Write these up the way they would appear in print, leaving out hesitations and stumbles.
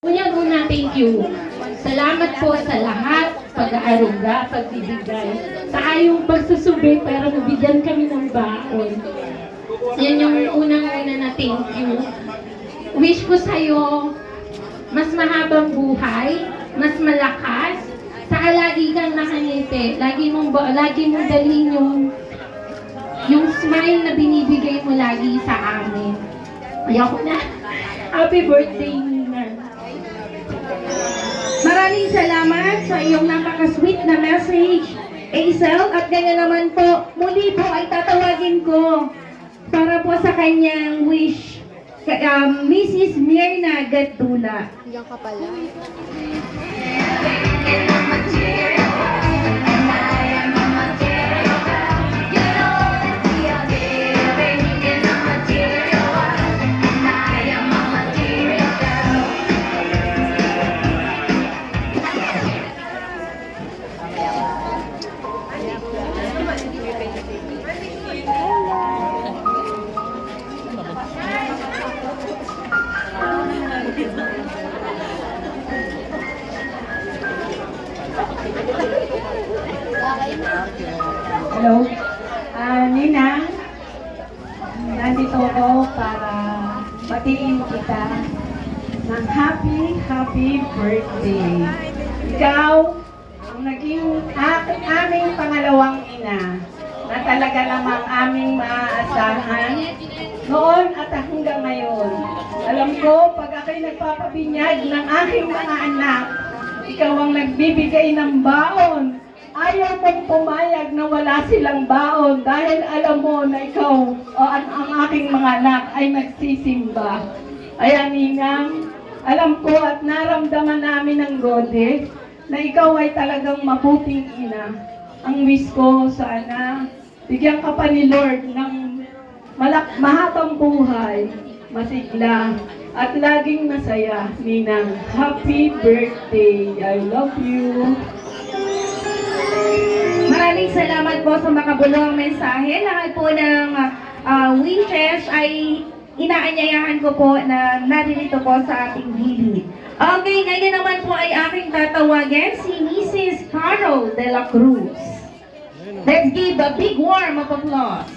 Una, thank you. Salamat po sa lahat, pag-aaruga, pagbibigay. Sa ayong pagsusubi, pero nabigyan kami ng baon. Yan yung unang-una na thank you. Wish ko sa'yo, mas mahabang buhay, mas malakas, saka lagi kang nakangiti. Lagi mong dalhin yung smile na binibigay mo lagi sa amin. Ayoko na. Happy birthday, Nina. Maraming salamat sa iyong napaka-sweet na message, Hazel. At ganyan naman po, muli po ay tatawagin ko para po sa kanyang wish, Mrs. Mirna Gatdula. Diyan ka pala. Hello. Ninang, nandito ako para batiin kita ng happy birthday. Ikaw ang naging aming pangalawang ina na talaga namang aming maaasahan noon at hanggang ngayon. Alam ko, pag ako'y nagpapabinyag ng aking mga anak, ikaw ang nagbibigay ng baon. Ayaw mong pumayag na wala silang baon dahil alam mo na ikaw o ang aking mga anak ay nagsisimba. Kaya Ninang, alam ko at naramdaman namin ng Goddess na ikaw ay talagang mabuting ina. Ang wish ko sana, bigyan ka pa ni Lord ng mahabang buhay, masigla, at laging masaya. Ninang, happy birthday! I love you! Maraming salamat po sa makabuluhang mensahe. Lahat po ng wishes ay inaanyayahan ko po na naririto po sa ating gilid. Okay, ngayon naman po ay aking tatawagin si Mrs. Carol de la Cruz. Let's give a big warm of applause.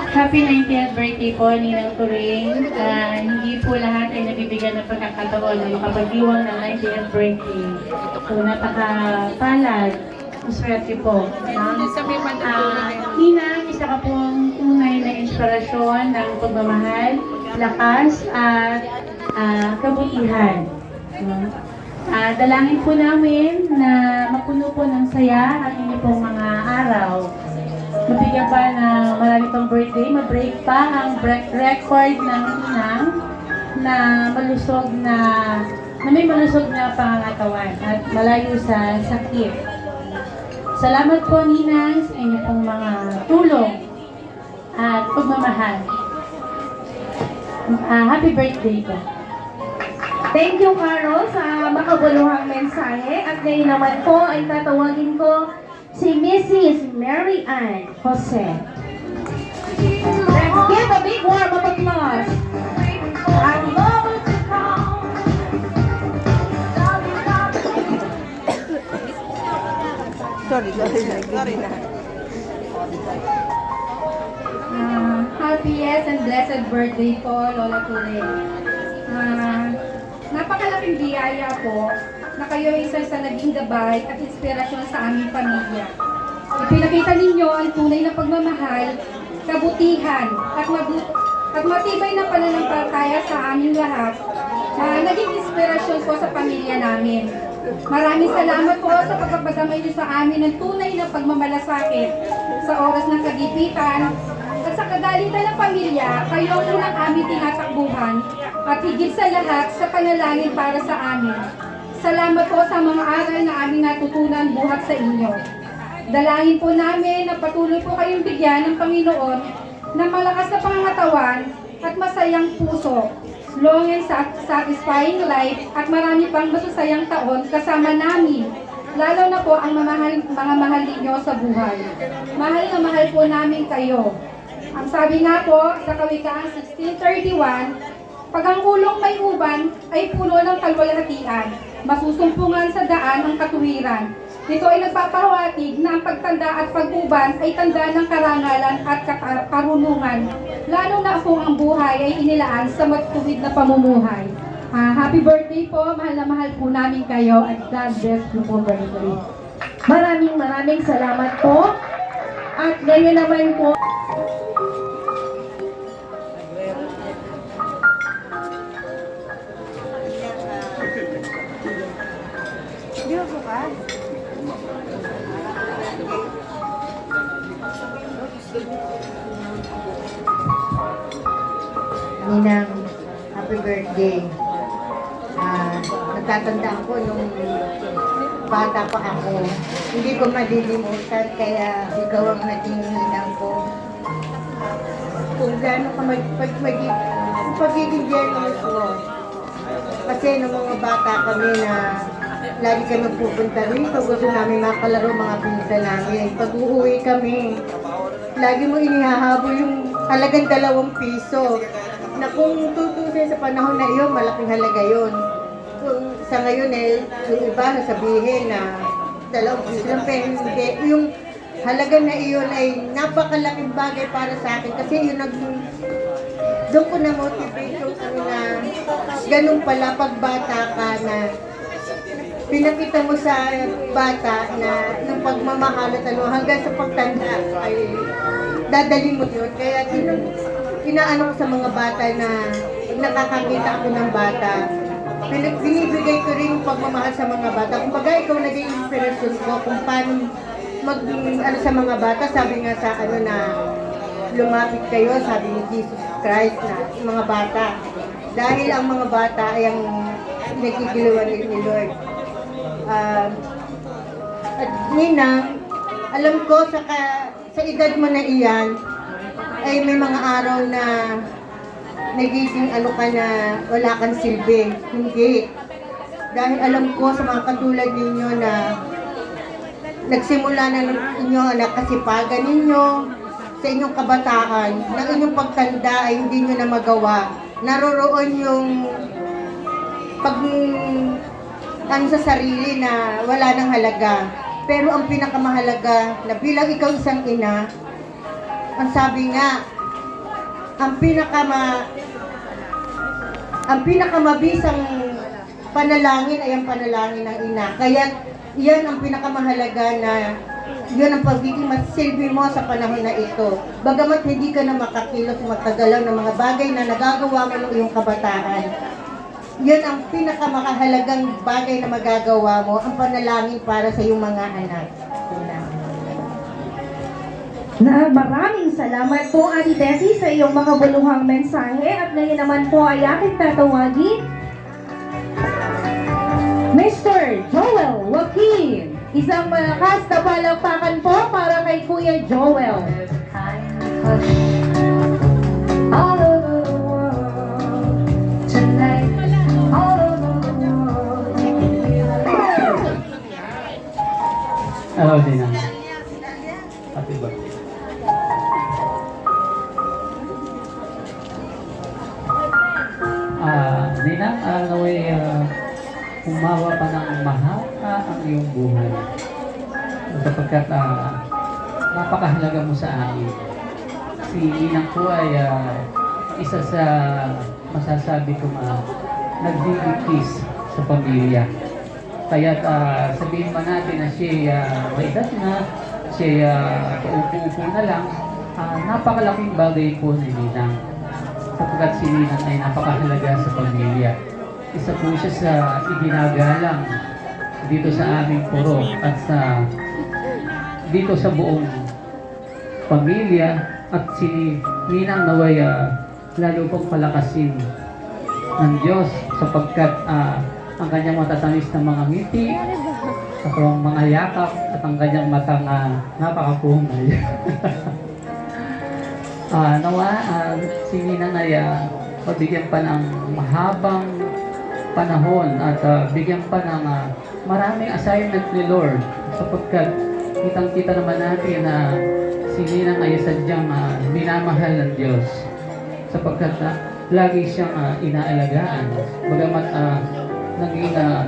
Happy 90th birthday po, Ninang Turing. Hindi po lahat ay nabibigyan ng pagkakataon na makapag-iwang ng 90th birthday. So, napaka-palad. Maswerte po. Ninang, isa ka pong tunay na inspirasyon ng pagmamahal, lakas, at kabutihan. Dalangin po namin na mapuno po ng saya ang inyong pong mga araw. Mabigyan pa na marami pang birthday, ma-break pa ang record ng Ninang na malusog na may malusog na pangangatawan at malayo sa sakit. Salamat po Ninang sa inyong pong mga tulong at pagmamahal. Happy birthday po. Thank you, Carol, sa makabuluhang mensahe. At ngayon naman po ay tatawagin ko si Mrs. Mary Ann Jose. Let's give a big warm of applause. Sorry na. Happiest and blessed birthday po, Lola Turing. Napakalaking biyaya po na kayo ay isa sa naging gabay at inspirasyon sa aming pamilya. Ipinakita ninyo ang tunay na pagmamahal, kabutihan, at matibay na pananampalataya sa aming lahat na naging inspirasyon po sa pamilya namin. Maraming salamat po sa pagpapadamay niyo sa amin ng tunay na pagmamalasakit sa oras ng kagipitan at sa kadalitan ng pamilya, kayo ang unang aming tinatakbuhan at higit sa lahat sa panalangin para sa amin. Salamat po sa mga aral na aming natutunan buhat sa inyo. Dalangin po namin na patuloy po kayong bigyan ng Panginoon ng malakas na pangangatawan at masayang puso, long and satisfying life at marami pang masasayang taon kasama namin. Lalo na po ang mga mahal ninyo sa buhay. Mahal na mahal po namin kayo. Ang sabi nga po sa Kawikaan 16:31, pag ang ulong may uban ay puno ng kalwalhatian, masusumpungan sa daan ng katuwiran. Ito ay nagpapawatig na ang pagtanda at pag-uban ay tanda ng karangalan at karunungan, lalo na kung ang buhay ay inilaan sa matuwid na pamumuhay. Happy birthday po, mahal na mahal po namin kayo at God bless you po birthday. Maraming salamat po. At ngayon naman po, Ninang, happy birthday. Natatandaan ko nung bata pa ako. Hindi ko malilimutan, kaya ikaw ang naging ninang ko. Kung gaano ka pagiging generous mo. Kasi nung mga bata kami na lagi kami pupunta rito, gusto namin makalaro mga pinsan namin. Pag uuwi kami, lagi mo inihahabol yung halagang 2 piso. Na kung tutusin sa panahon na iyon, malaking halaga yun. Kung sa ngayon yung iba sasabihin na 2 piso lang, pero hindi. Yung halaga na iyon ay napakalaking bagay para sa akin. Kasi yun doon ko na-motivate yung na ganun pala pag bata ka na pinakita mo sa bata na yung pagmamahal at hanggang sa pagtanda ay dadali mo yun. Kaya inaano ko sa mga bata na pag nakakakita ako ng bata, binibigay ko rin yung pagmamahal sa mga bata. Kumbaga ikaw naging inspirasyon ko kung paano sa mga bata. Sabi nga sa na lumapit kayo, sabi ni Jesus Christ na yung mga bata. Dahil ang mga bata ay ang nagkikiliwan ni Lord. At Ninang, alam ko sa edad mo na iyan, ay may mga araw na nagiging ka na wala kang silbi. Hindi. Dahil alam ko sa mga katulad ninyo na nagsimula na ninyo na kasipagan ninyo sa inyong kabataan, na inyong pagtanda ay hindi nyo na magawa. Naroroon yung sa sarili na wala nang halaga. Pero ang pinakamahalaga na bilang ikaw isang ina, ang sabi nga, ang pinakamabisang panalangin ay ang panalangin ng ina. Kaya yan ang pinakamahalaga na yun ang pagiging masilbi mo sa panahon na ito. Bagamat hindi ka na makakilos magkagalaw ng mga bagay na nagagawa mo ng iyong kabataan. Yan ang pinakamakahalagang bagay na magagawa mo, ang panalangin para sa iyong mga anak. maraming salamat po, Ate Bessie, sa iyong mga buluhang mensahe. At ngayon naman po ay aking tatawagin Mr. Joel Joaquin. Isang malakas na palakpakan po para kay Kuya Joel. All over the world tonight, all over the world. Hello, Dina. Happy birthday. Dina, naway umawa pa ng mahal ang iyong buhay. Sapagkat napakahalaga mo sa amin. Si Ninang ko ay isa sa masasabi ko nagdidikis sa pamilya. Kaya sabihin pa natin na siya may edad na, siya paupo-upo na lang, napakalaking bagay po ni Ninang. Sapagkat si Ninang ay napakahalaga sa pamilya. Isa po siya sa iginagalang dito sa aming puro at dito sa buong pamilya, at si Ninang naway lalo pong palakasin ng Diyos sapagkat ang kanyang matatamis na mga ngiti Sa kanyang mga yakap at ang kanyang matang napakapungay. Nawa, si Ninang ay pabigyan pa ng mahabang panahon at bigyan pa ng maraming assignment ni Lord sapagkat kitang-kita naman natin na si Ninang ay sadyang minamahal ng Diyos sapagkat lagi siyang inaalagaan. Bagamat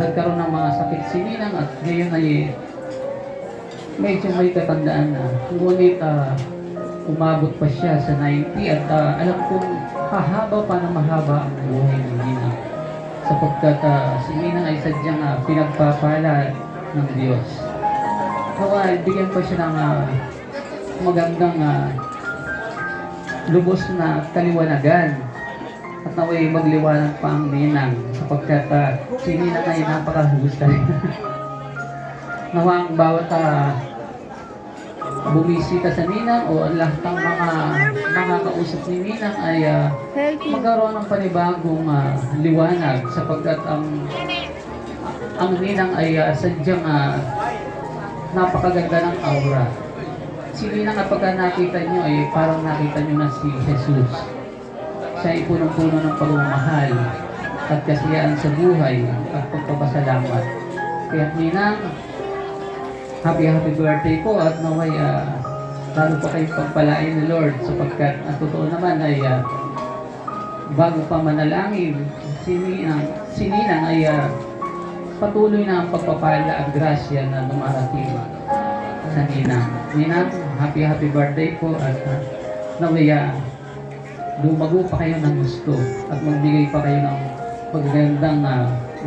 nagkaroon ng mga sakit si Ninang at ngayon ay medyo may katandaan na. Ngunit umabot pa siya sa 90 at alam kong hahaba pa na mahaba ang buhay ni Ninang sapagkat si Ninang ay sadyang pinagpapala ng Diyos. Nawa, bigyan pa siya ng magandang lubos na kaliwanagan at naway magliwanag pa ang Ninang sapagkat si Ninang ay napakahusay. Nawa, ang bawat bumisita sa Ninang o ang lahat ng mga nakakausap ni Ninang ay magkaroon ng panibagong liwanag sapagkat ang Ninang ay sadyang napakaganda ng aura. Si Ninang kapag nakita nyo ay parang nakita nyo na si Jesus. Siya ay punong-puno ng pagmamahal at kasiyahan sa buhay at pagpapasalamat. Kaya Ninang, happy birthday po at naway lalo pa kayong pagpalain ni Lord sapagkat ang totoo naman ay bago pa manalangin si Ninang ay patuloy na ang pagpapala at grasya na dumarating sa Ninang. Ninang, happy birthday po at naway lumago pa kayo ng gusto at magbigay pa kayo ng pagagandang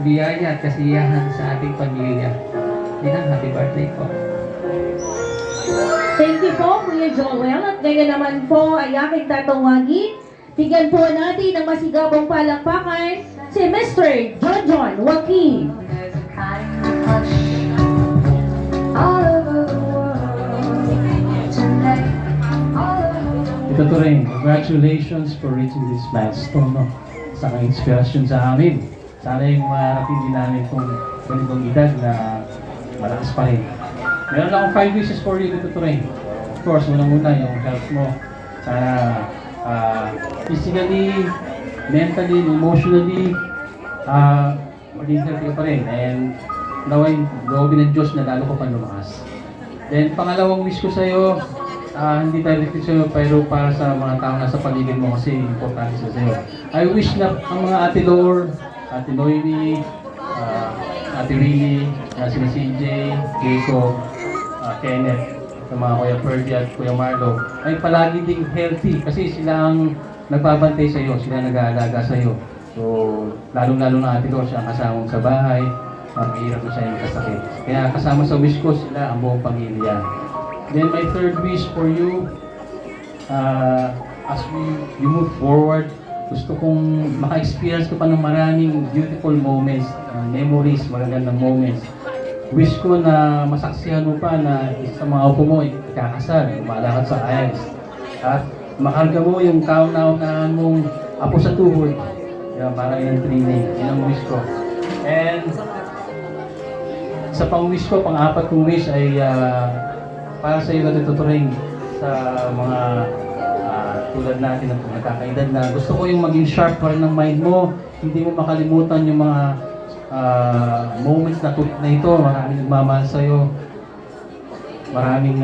biyaya at kasiyahan sa ating pamilya. Ninang, happy birthday po. Thank you po, Kuya Joel. At ngayon naman po ay aking tatawagin. Bigyan po natin ng masigabong palakpakan si Mr. John Joaquin. Ito rin, congratulations for reaching this milestone, no? Sa kang inspirasyon sa amin. Sana yung marating din namin itong ganitong edad na malakas pa rin. Meron akong 5 wishes for you dito rin. Of course, unang-una yung health mo. Sana physically, mentally, emotionally, maging healthy ka pa rin. And naway, loobin ng Diyos na lalo ka pa lumakas. Then, pangalawang wish ko sa'yo, hindi directly sa'yo, pero para sa mga tao nasa paligid mo kasi importante sa'yo. I wish na ang mga Ate Lor, Ate Noemi, Ate Rini, sina CJ, Jacob, Kenneth, sa mga Kuya Ferdy at Kuya Marlo, ay palagi ding healthy kasi sila ang nagbabantay sa iyo, sila nag-aalaga sa iyo. So, lalong-lalo na Ate Lor, siya ang kasama sa bahay, mahirap na siya yung kasakit. Kaya kasama sa wish ko sila ang buong pamilya. Then my third wish for you, as you move forward, gusto kong maka-experience ko pa ng maraming beautiful moments, memories, magagandang moments. Wish ko na masaksihan mo pa na isa sa mga upo mo ikakasal, lumalakad sa aisles. At makarga mo yung kauna-unahan mong apo sa tuhod. Yan, parang yung training. Yan ang wish ko. And sa pang-wish ko, pang-apat kong wish ay para sa iyo na tuturing sa mga tulad natin ng nagkakaedad na gusto ko yung maging sharp pa rin ng mind mo, hindi mo makalimutan yung mga moments na ito, maraming nagmamahal sa'yo, maraming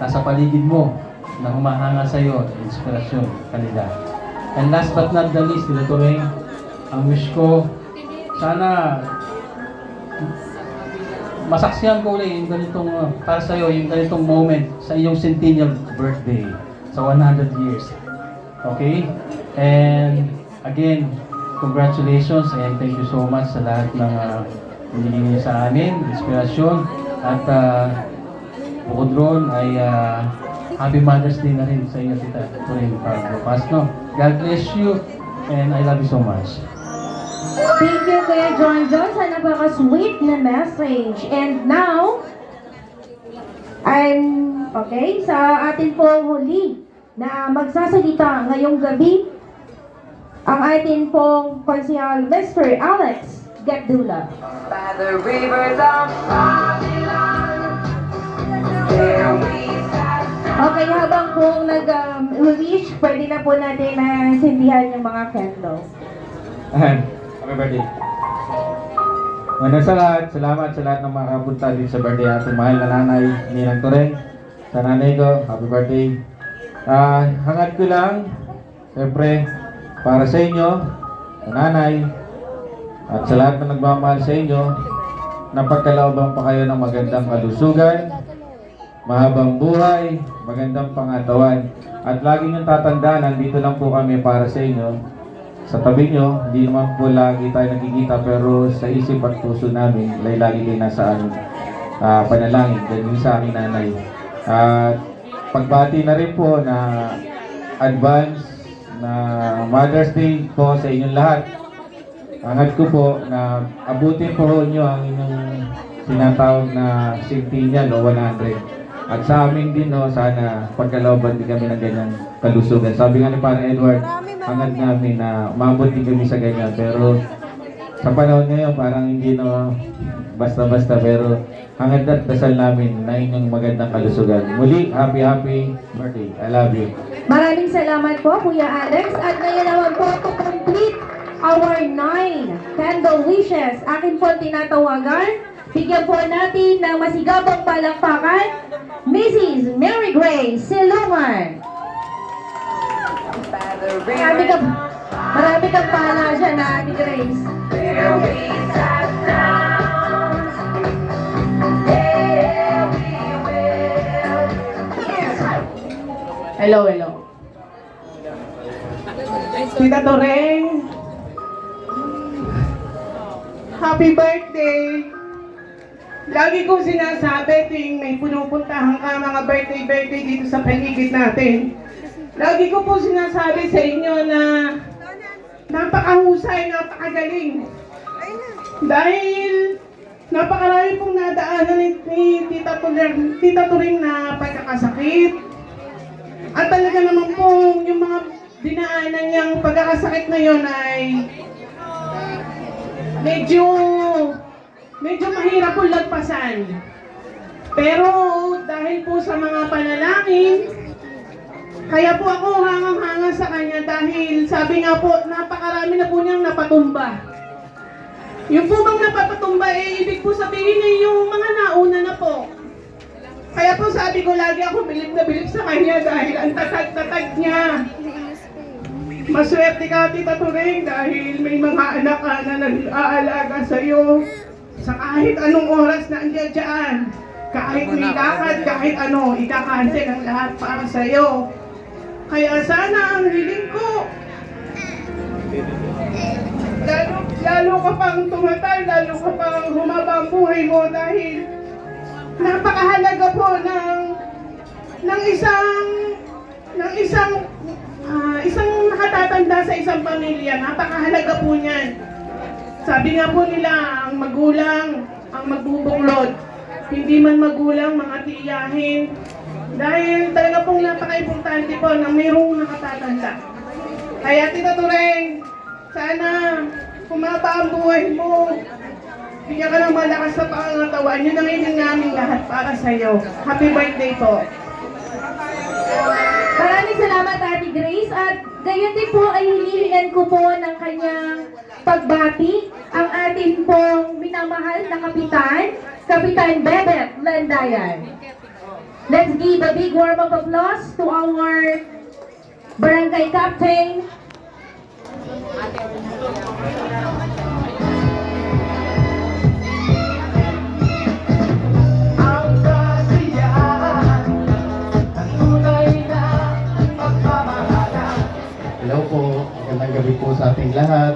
nasa paligid mo na humahanga sa'yo, inspirasyon kanila. And last but not the least, tuturing ang wish ko, sana masaksihan ko ulit yung ganitong, para sa'yo, yung ganitong moment sa iyong centennial birthday sa 100 years. Okay? And again, congratulations and thank you so much sa lahat ng binigay niyo sa amin, inspirasyon. At bukod roon ay Happy Mother's Day na rin sa inyo, Tita Turing Pasno. God bless you and I love you so much. Thank you, Kuya John sa napaka-sweet na message. And now, sa atin po huli na magsasalita ngayong gabi, ang atin pong konsehal Mr. Alex Gatdula. By the rivers of Babylon, there we sat. Okay, habang kung nag-wish, pwede na po natin na sindihan yung mga candles. Happy birthday. Una sa lahat, salamat sa lahat ng mga kapunta dito sa birthday ating mahal na nanay, Ninang Toreng. Sa nanay ko, happy birthday. Hangad ko lang, siyempre, para sa inyo, sa nanay, at sa lahat na nagmamahal sa inyo, napagkalooban pa kayo ng magandang kalusugan, mahabang buhay, magandang pangatawan. At lagi niyong tatandaan, nandito lang po kami para sa inyo. Sa tabi nyo, hindi naman po lagi tayo nagkikita, pero sa isip at puso namin, lagi kayo nasa panalangin, ganyan sa aming nanay. At pagbati na rin po na advance na Mother's Day po sa inyong lahat. Hangad ko po na abutin po nyo ang inyong tinatawag na centennial o 100. At sa amin din, no, sana pagkalooban din kami ng ganyan kalusugan. Sabi nga ni Parang Edward, hangad namin na umabot din kami sa ganyan. Pero sa panahon ngayon, parang hindi no, basta-basta. Pero hangad at dasal namin na inyong magandang kalusugan. Muli, happy birthday. I love you. Maraming salamat po, Kuya Alex. At ngayon naman po, to complete our 9 candle wishes, akin po tinatawagan. Bigyan po natin ng masigabang palakpakan, Mrs. Mary Grace Siluman. By the Marami kang pala dyan na, Ate Grace. there we sat down. There we will. Hello. Tita Toreng, happy birthday! Lagi kong sinasabi tuwing may punupuntahan ka mga birthday dito sa paligid natin. Lagi ko po sinasabi sa inyo na napakahusay, napakagaling. Dahil napakarami pong nadaanan ni Tita Turing na pagkakasakit. At talaga naman po yung mga dinaanan niyang pagkakasakit na yon ay medyo mahirap po lagpasan. Pero dahil po sa mga panalangin, kaya po ako hangang-hanga sa kanya dahil sabi nga po, napakarami na po niyang napatumba. Yung po bang napapatumba, ibig po sabihin yung mga nauna na po. Kaya po sabi ko lagi ako bilib na bilib sa kanya dahil ang tatag-tatag niya. Maswerte ka, Tita Turing, dahil may mga anak ka na nag-aalaga sa'yo sa kahit anong oras na andiyan dyan. Kahit may lakad, kahit ano, ikakansel ang lahat para sa'yo. Kaya sana ang hiling ko, lalo ka pang tumatal, lalo ka pang humaba ang buhay mo dahil napakahalaga po ng isang nakatatanda sa isang pamilya. Napakahalaga po niyan. Sabi nga po nila, ang magulang ang magbubuklod. Hindi man magulang, mga tiyahin. Dahil talaga pong napaka-importante po na mayroong nakatatanda. Kaya Tita Turing, sana humaba ang buhay mo. Bigyan ka ng malakas sa pangangatawan. Yun ang hiling namin lahat para sa'yo. Happy birthday po. Maraming salamat, Ate Grace. At gayon din po ay hinihingan ko po ng kanyang pagbati ang ating pong minamahal na Kapitan Bebet Landayan. Let's give a big warm of applause to our barangay captain. Hello po, magandang gabi po sa ating lahat.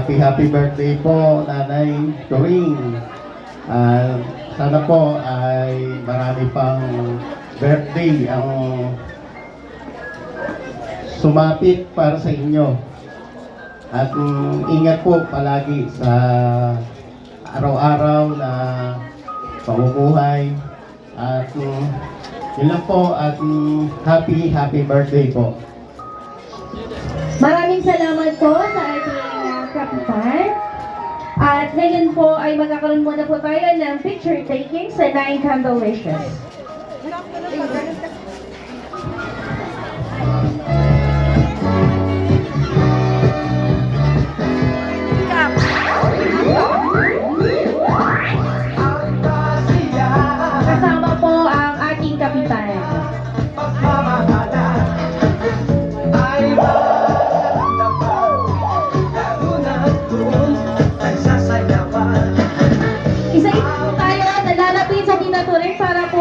Happy birthday po, Nanay Turing. Sana po ay marami pang birthday ang sumapit para sa inyo. At ingat po palagi sa araw-araw na pamumuhay. At yun lang po at happy birthday po. Maraming salamat po sa ating kapitan. ngayon po ay magkakaroon muna po tayo ng picture taking sa 9 candle wishes. Kasama po ang ating kapitan. Isa-isa po tayo na lalapit sa Tita Turing para po